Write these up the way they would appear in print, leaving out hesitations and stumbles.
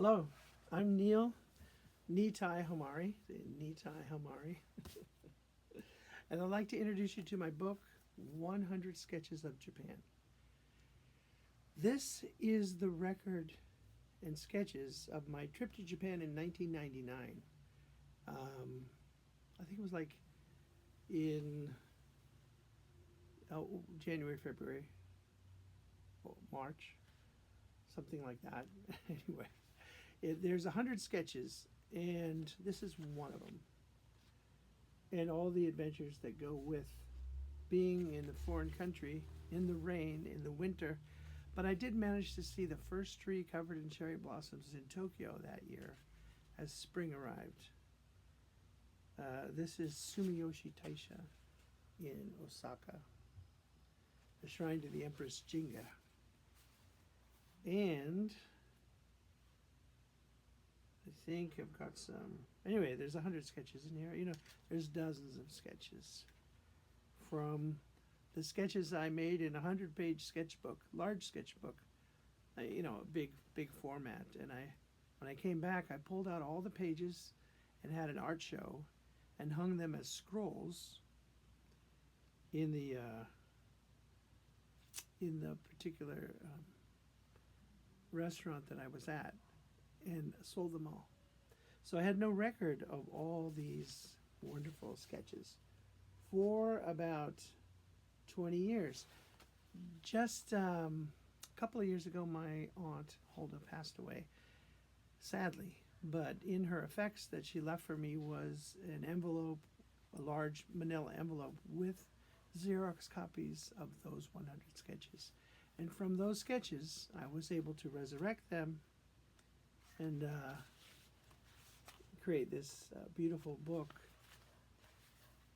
Hello, I'm Neil Nitai Hammari, Nitai Hammari, and I'd like to introduce you to my book, 100 Sketches of Japan. This is the record and sketches of my trip to Japan in 1999. I think it was like in January, February, March, something like that. Anyway, there's 100 sketches, and this is one of them. And all the adventures that go with being in a foreign country, in the rain, in the winter. But I did manage to see the first tree covered in cherry blossoms in Tokyo that year as spring arrived. This is Sumiyoshi Taisha in Osaka, the shrine to the Empress Jinga. And I think I've got some. Anyway, there's 100 sketches in here. There's dozens of sketches. From the sketches I made in a 100-page sketchbook, large sketchbook, a big format. And when I came back, I pulled out all the pages and had an art show and hung them as scrolls in the particular restaurant that I was at, and sold them all. So I had no record of all these wonderful sketches for about 20 years. Just a couple of years ago, my aunt, Hulda, passed away, sadly. But in her effects that she left for me was an envelope, a large manila envelope with Xerox copies of those 100 sketches. And from those sketches, I was able to resurrect them and create this beautiful book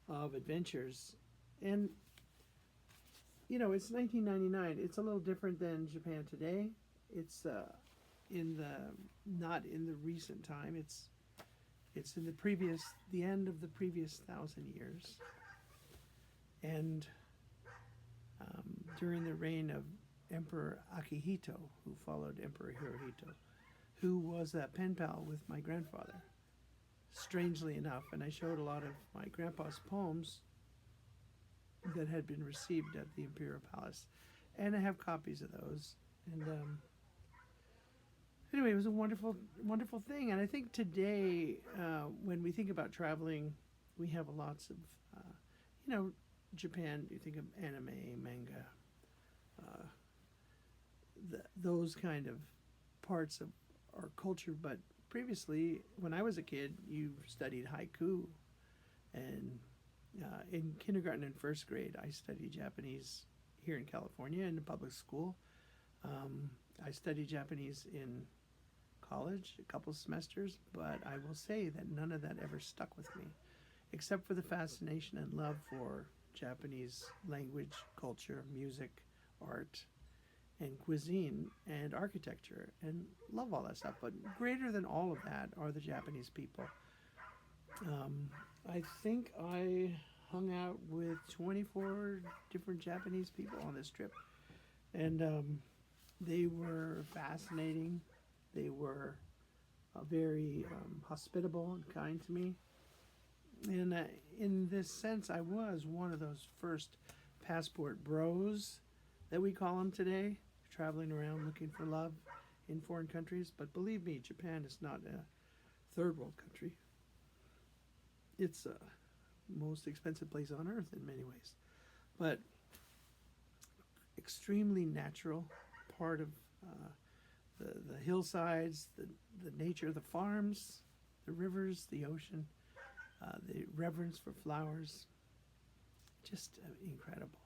of adventures. And it's 1999. It's a little different than Japan today. It's not in the recent time. It's in the end of the previous 1,000 years, and during the reign of Emperor Akihito, who followed Emperor Hirohito, who was a pen pal with my grandfather, strangely enough. And I showed a lot of my grandpa's poems that had been received at the Imperial Palace, and I have copies of those. And anyway, it was a wonderful, wonderful thing. And I think today, when we think about traveling, we have lots of, Japan. You think of anime, manga, those kind of parts of our culture. But previously, when I was a kid, you studied haiku, and in kindergarten and first grade, I studied Japanese here in California in the public school. I studied Japanese in college, a couple semesters, but I will say that none of that ever stuck with me, except for the fascination and love for Japanese language, culture, music, art, and cuisine, and architecture, and love all that stuff. But greater than all of that are the Japanese people. I think I hung out with 24 different Japanese people on this trip, and they were fascinating. They were very hospitable and kind to me. And in this sense, I was one of those first passport bros that we call them today, traveling around looking for love in foreign countries. But believe me, Japan is not a third world country. It's the most expensive place on earth in many ways. But extremely natural, part of the hillsides, the nature of the farms, the rivers, the ocean, the reverence for flowers. Just incredible.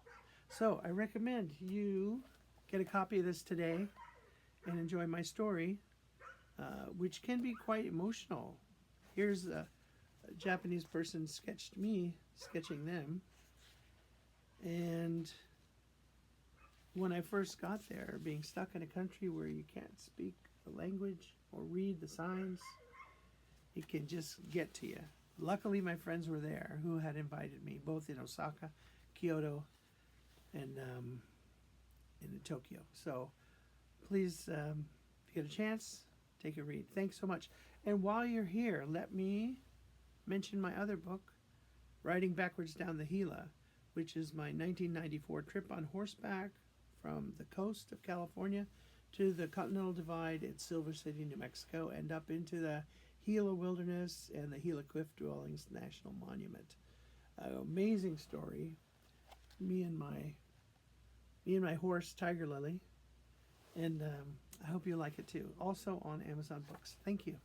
So I recommend you get a copy of this today and enjoy my story, which can be quite emotional. Here's a Japanese person sketched me, sketching them. And when I first got there, being stuck in a country where you can't speak the language or read the signs, it can just get to you. Luckily, my friends were there who had invited me, both in Osaka, Kyoto, and in Tokyo. So please, if you get a chance, take a read. Thanks so much. And while you're here, let me mention my other book, Riding Backwards Down the Gila, which is my 1994 trip on horseback from the coast of California to the Continental Divide at Silver City, New Mexico, and up into the Gila Wilderness and the Gila Cliff Dwellings National Monument. Amazing story. Me and my horse, Tiger Lily, and I hope you like it too. Also on Amazon Books. Thank you.